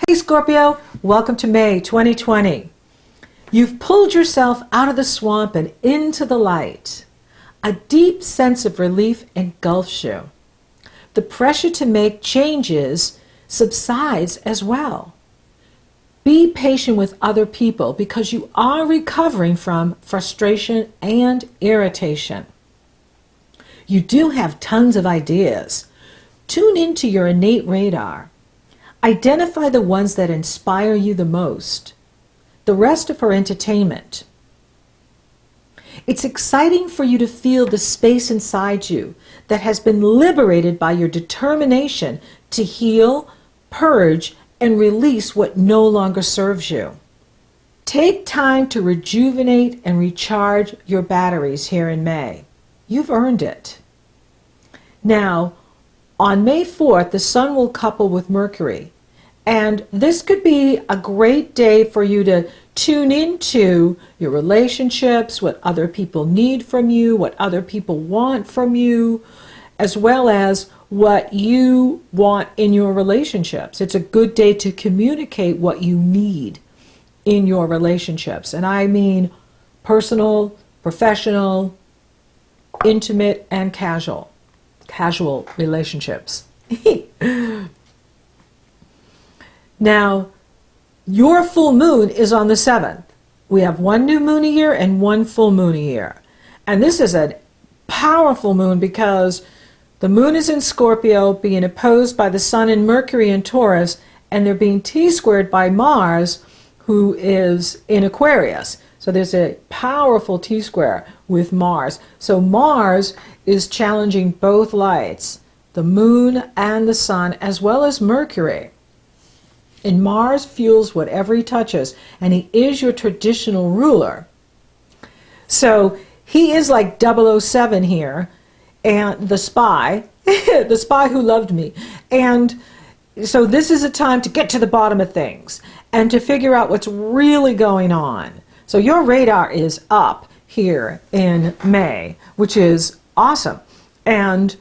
Hey Scorpio, welcome to May 2020. You've pulled yourself out of the swamp and into the light. A deep sense of relief engulfs you. The pressure to make changes subsides as well. Be patient with other people because you are recovering from frustration and irritation. You do have tons of ideas. Tune into your innate radar. Identify the ones that inspire you the most. The rest are for entertainment. It's exciting for you to feel the space inside you that has been liberated by your determination to heal, purge, and release what no longer serves you. Take time to rejuvenate and recharge your batteries here in May. You've earned it. Now, on May 4th, the Sun will couple with Mercury, and this could be a great day for you to tune into your relationships, what other people need from you, what other people want from you, as well as what you want in your relationships. It's a good day to communicate what you need in your relationships, and I mean personal, professional, intimate, and casual relationships. Now, your full moon is on the 7th. We have one new moon a year and one full moon a year. And this is a powerful moon because the moon is in Scorpio, being opposed by the Sun and Mercury in Taurus, and they're being T-squared by Mars, who is in Aquarius. So there's a powerful T-square with Mars. So Mars is challenging both lights, the moon and the sun, as well as Mercury. And Mars fuels whatever he touches, and he is your traditional ruler. So he is like 007 here, and the spy, the spy who loved me. And so this is a time to get to the bottom of things and to figure out what's really going on. So your radar is up here in May, which is awesome. And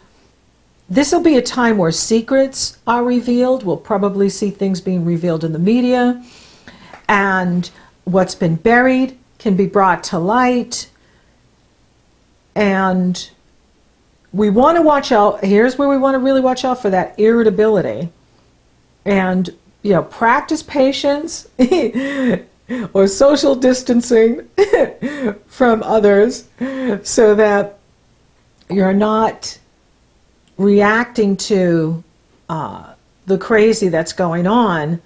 this will be a time where secrets are revealed. We'll probably see things being revealed in the media. And what's been buried can be brought to light. And we want to watch out. Here's where we want to really watch out for that irritability. And, you know, practice patience or social distancing from others so that you're not reacting to the crazy that's going on,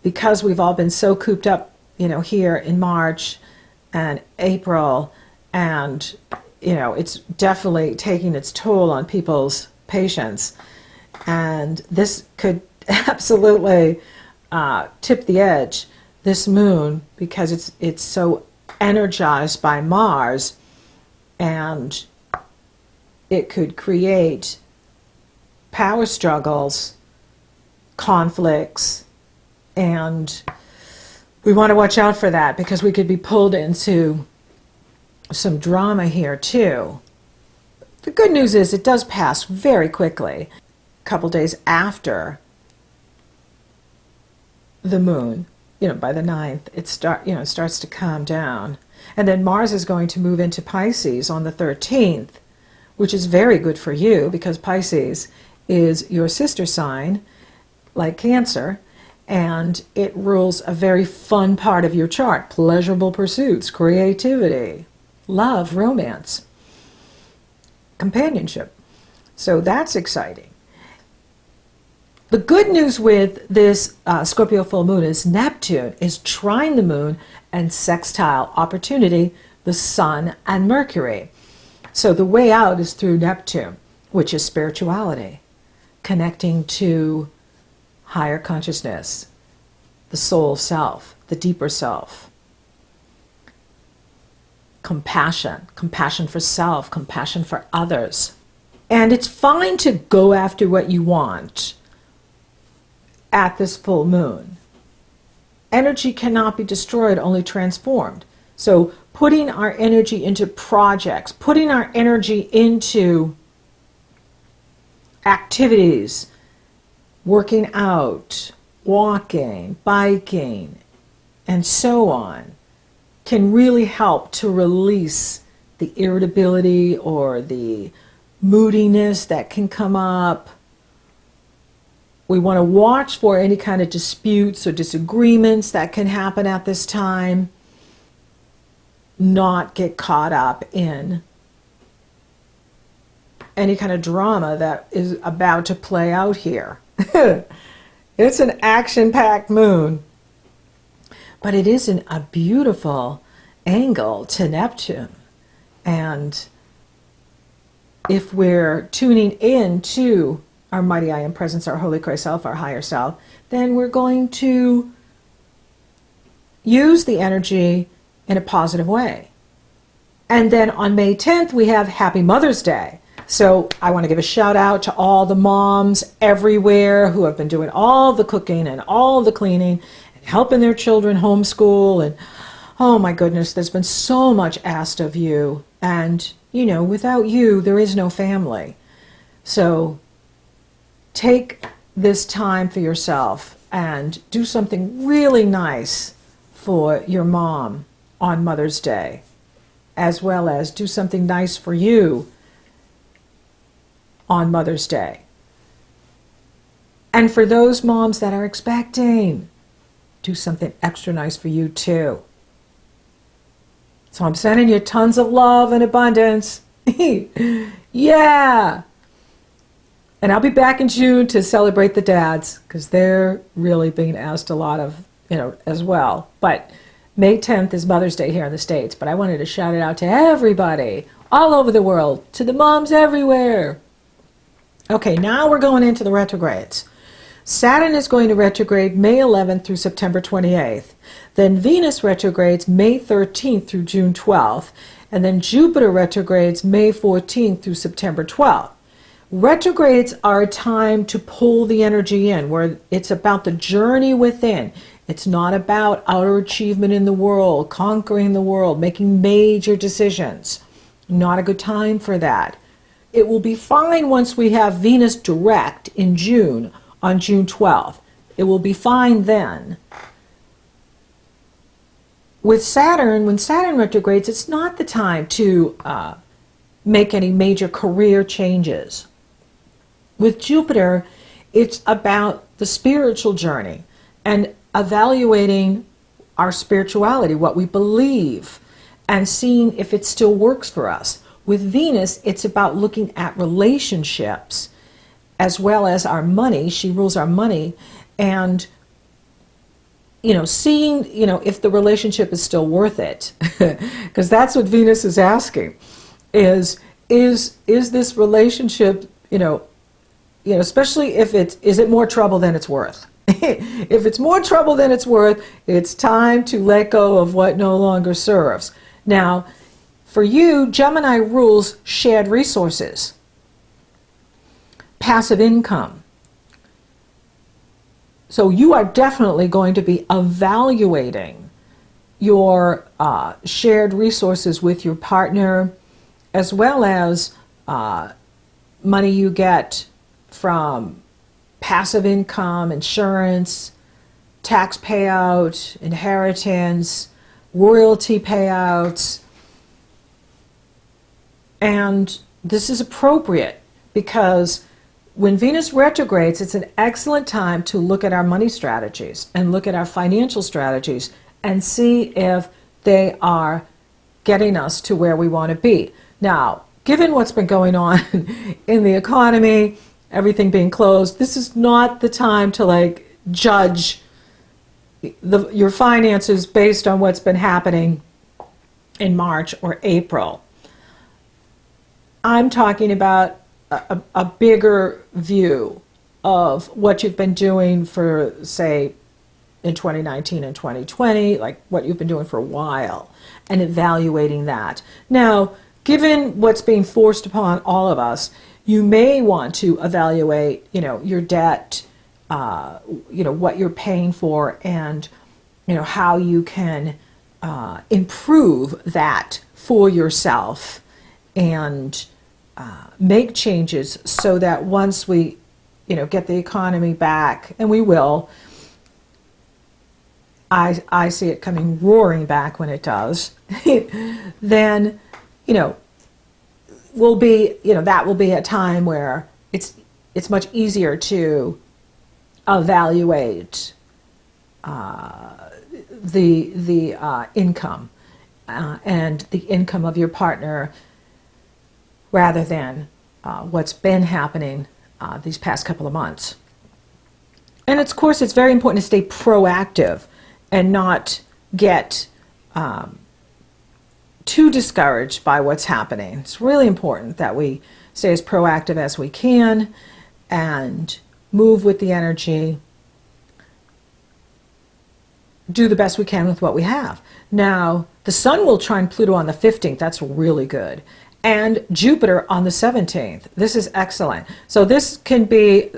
because we've all been so cooped up, you know, here in March and April, and, you know, it's definitely taking its toll on people's patience. And this could absolutely tip the edge, this moon, because it's so energized by Mars, and it could create power struggles, conflicts, and we want to watch out for that because we could be pulled into some drama here too. The good news is it does pass very quickly. A couple days after the moon, you know, by the 9th, it starts to calm down. And then Mars is going to move into Pisces on the 13th, which is very good for you because Pisces is your sister sign, like Cancer, and it rules a very fun part of your chart: pleasurable pursuits, creativity, love, romance, companionship. So that's exciting. The good news with this Scorpio full moon is Neptune is trine the moon and sextile opportunity, the Sun and Mercury. So the way out is through Neptune, which is spirituality, connecting to higher consciousness, the soul self, the deeper self. Compassion for self, compassion for others. And it's fine to go after what you want at this full moon. Energy cannot be destroyed, only transformed. So putting our energy into projects, putting our energy into activities, working out, walking, biking, and so on can really help to release the irritability or the moodiness that can come up. We want to watch for any kind of disputes or disagreements that can happen at this time. Not get caught up in any kind of drama that is about to play out here. It's an action-packed moon, but it is a beautiful angle to Neptune. And if we're tuning in to our mighty I Am Presence, our Holy Christ Self, our higher self, then we're going to use the energy in a positive way. And then on May 10th, we have Happy Mother's Day. So I want to give a shout out to all the moms everywhere who have been doing all the cooking and all the cleaning and helping their children homeschool. And oh my goodness, there's been so much asked of you. And, you know, without you, there is no family. So take this time for yourself and do something really nice for your mom on Mother's Day, as well as do something nice for you on Mother's Day. And for those moms that are expecting, do something extra nice for you too. So I'm sending you tons of love and abundance. Yeah. And I'll be back in June to celebrate the dads, because they're really being asked a lot of, as well. But May 10th is Mother's Day here in the States, but I wanted to shout it out to everybody all over the world, to the moms everywhere. Okay, now we're going into the retrogrades. Saturn is going to retrograde May 11th through September 28th. Then Venus retrogrades May 13th through June 12th. And then Jupiter retrogrades May 14th through September 12th. Retrogrades are a time to pull the energy in, where it's about the journey within. It's not about outer achievement in the world, conquering the world, making major decisions. Not a good time for that. It will be fine once we have Venus direct in June, on June 12th. It will be fine then. With Saturn, when Saturn retrogrades, it's not the time to make any major career changes. With Jupiter, it's about the spiritual journey and evaluating our spirituality, what we believe, and seeing if it still works for us. With Venus, it's about looking at relationships as well as our money. She rules our money. And, seeing, if the relationship is still worth it. Because that's what Venus is asking. Is this relationship, especially if is it more trouble than it's worth? If it's more trouble than it's worth, it's time to let go of what no longer serves. Now, for you, Gemini rules shared resources, passive income. So you are definitely going to be evaluating your shared resources with your partner, as well as money you get from passive income, insurance, tax payout, inheritance, royalty payouts. And this is appropriate because when Venus retrogrades, it's an excellent time to look at our money strategies and look at our financial strategies and see if they are getting us to where we want to be. Now, given what's been going on in the economy, everything being closed, this is not the time to judge your finances based on what's been happening in March or April. I'm talking about a bigger view of what you've been doing for, say, in 2019 and 2020, like what you've been doing for a while, and evaluating that. Now, given what's being forced upon all of us, you may want to evaluate, your debt, what you're paying for, and, how you can improve that for yourself and make changes so that once we, get the economy back, and we will, I see it coming roaring back when it does, then, you know, that will be a time where it's much easier to evaluate the income and the income of your partner, rather than what's been happening these past couple of months. And of course, it's very important to stay proactive and not get too discouraged by what's happening. It's really important that we stay as proactive as we can and move with the energy, do the best we can with what we have. Now, the Sun will trine Pluto on the 15th. That's really good. And Jupiter on the 17th. This is excellent. So this can be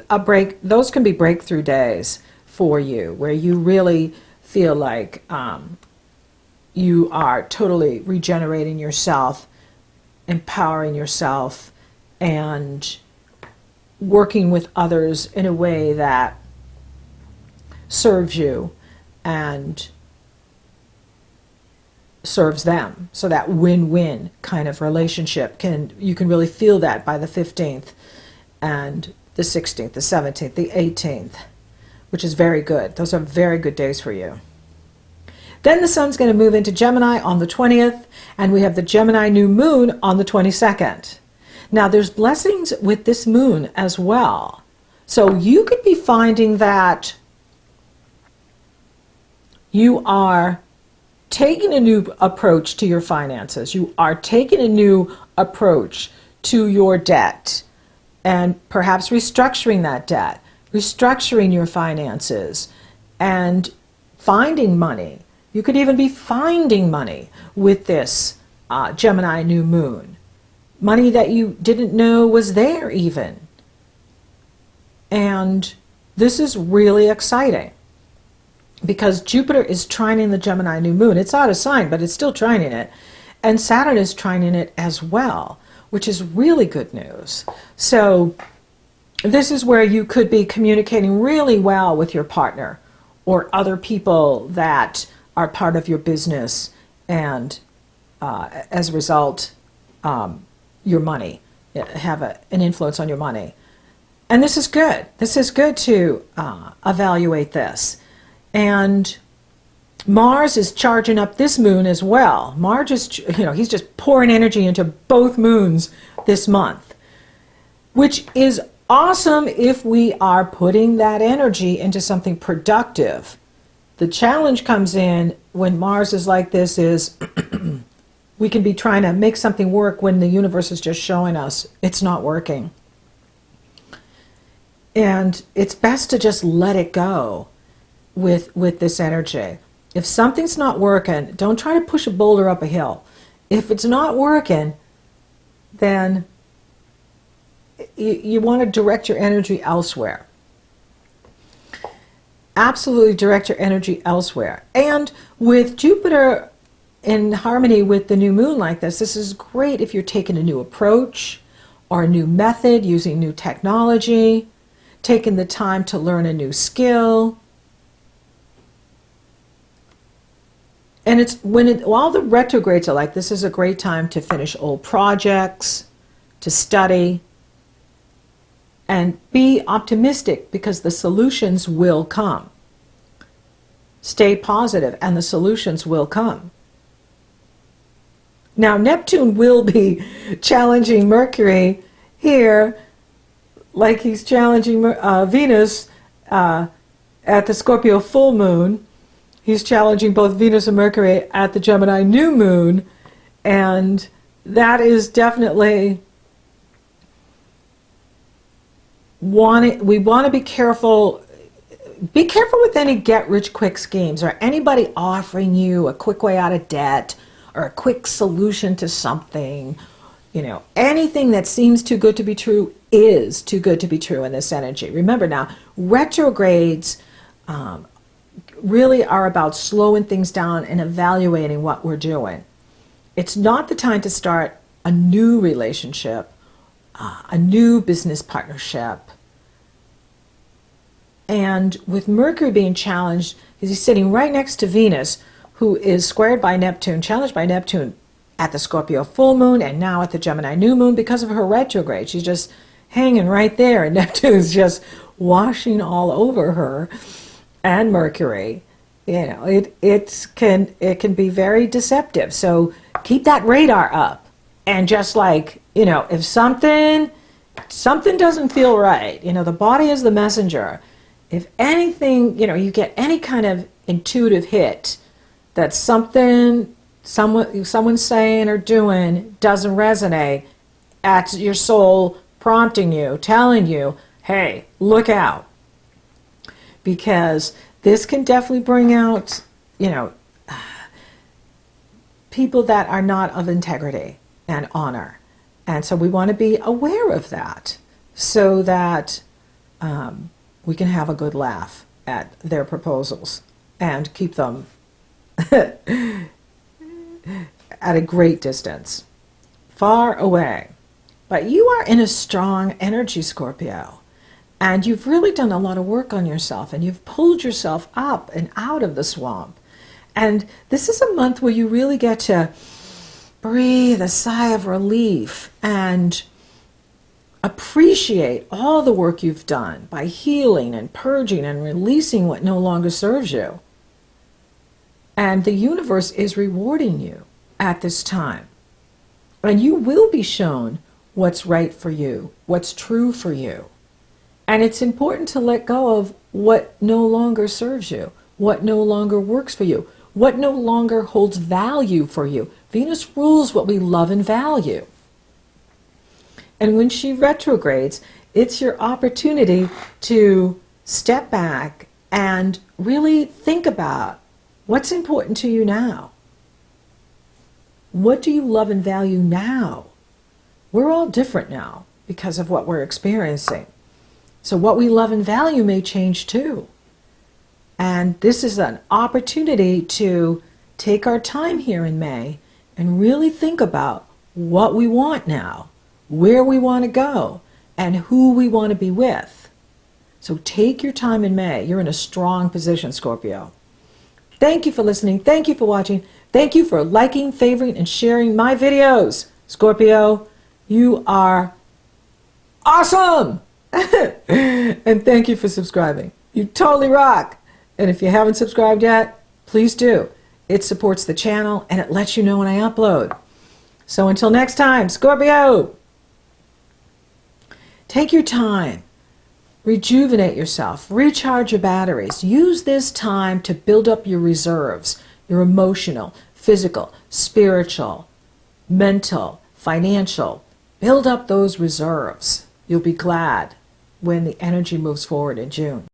those can be breakthrough days for you, where you really feel like you are totally regenerating yourself, empowering yourself, and working with others in a way that serves you and serves them. So that win-win kind of relationship, you can really feel that by the 15th and the 16th, the 17th, the 18th, which is very good. Those are very good days for you. Then the Sun's going to move into Gemini on the 20th, and we have the Gemini new moon on the 22nd. Now there's blessings with this moon as well. So you could be finding that you are taking a new approach to your finances. You are taking a new approach to your debt, and perhaps restructuring that debt, restructuring your finances, and finding money. You could even be finding money with this Gemini new moon. Money that you didn't know was there even. And this is really exciting, because Jupiter is trining the Gemini new moon. It's out of sign, but it's still trining it. And Saturn is trining it as well, which is really good news. So this is where you could be communicating really well with your partner or other people that are part of your business, and as a result, your money, have an influence on your money. And this is good. This is good to evaluate this. And Mars is charging up this moon as well. Mars is, he's just pouring energy into both moons this month, which is awesome if we are putting that energy into something productive. The challenge comes in when Mars is like this is we can be trying to make something work when the universe is just showing us it's not working. And it's best to just let it go with this energy. If something's not working, don't try to push a boulder up a hill. If it's not working, then you want to direct your energy elsewhere. Absolutely direct your energy elsewhere. And with Jupiter in harmony with the new moon like this is great if you're taking a new approach or a new method, using new technology, taking the time to learn a new skill. And while the retrogrades are like this, is a great time to finish old projects, to study, and be optimistic, because the solutions will come. Stay positive and the solutions will come. Now, Neptune will be challenging Mercury here, like he's challenging Venus at the Scorpio full moon. He's challenging both Venus and Mercury at the Gemini new moon, and that is definitely we want to be careful. Be careful with any get-rich-quick schemes, or anybody offering you a quick way out of debt or a quick solution to something. Anything that seems too good to be true is too good to be true in this energy. Remember now, retrogrades really are about slowing things down and evaluating what we're doing. It's not the time to start a new relationship, a new business partnership. And with Mercury being challenged, He's sitting right next to Venus, who is squared by Neptune, challenged by Neptune at the Scorpio full moon and now at the Gemini new moon because of her retrograde. She's just hanging right there, and Neptune's just washing all over her, and Mercury. You know, it can be very deceptive. So keep that radar up, and just like, you know, if something doesn't feel right, you know, the body is the messenger. If anything, you know, you get any kind of intuitive hit that someone's saying or doing doesn't resonate, that's your soul prompting you, telling you, hey, look out. Because this can definitely bring out, you know, people that are not of integrity and honor. And so we want to be aware of that so that we can have a good laugh at their proposals and keep them at a great distance, far away. But you are in a strong energy, Scorpio, and you've really done a lot of work on yourself, and you've pulled yourself up and out of the swamp. And this is a month where you really get to breathe a sigh of relief and appreciate all the work you've done by healing and purging and releasing what no longer serves you. And the universe is rewarding you at this time. And you will be shown what's right for you, what's true for you. And it's important to let go of what no longer serves you, what no longer works for you, what no longer holds value for you. Venus rules what we love and value. And when she retrogrades, it's your opportunity to step back and really think about what's important to you now. What do you love and value now? We're all different now because of what we're experiencing. So what we love and value may change too. And this is an opportunity to take our time here in May and really think about what we want now, where we want to go, and who we want to be with. So take your time in May. You're in a strong position, Scorpio. Thank you for listening. Thank you for watching. Thank you for liking, favoring, and sharing my videos. Scorpio, you are awesome! And thank you for subscribing. You totally rock. And if you haven't subscribed yet, please do. It supports the channel and it lets you know when I upload. So until next time, Scorpio, take your time. Rejuvenate yourself. Recharge your batteries. Use this time to build up your reserves, your emotional, physical, spiritual, mental, financial. Build up those reserves. You'll be glad when the energy moves forward in June.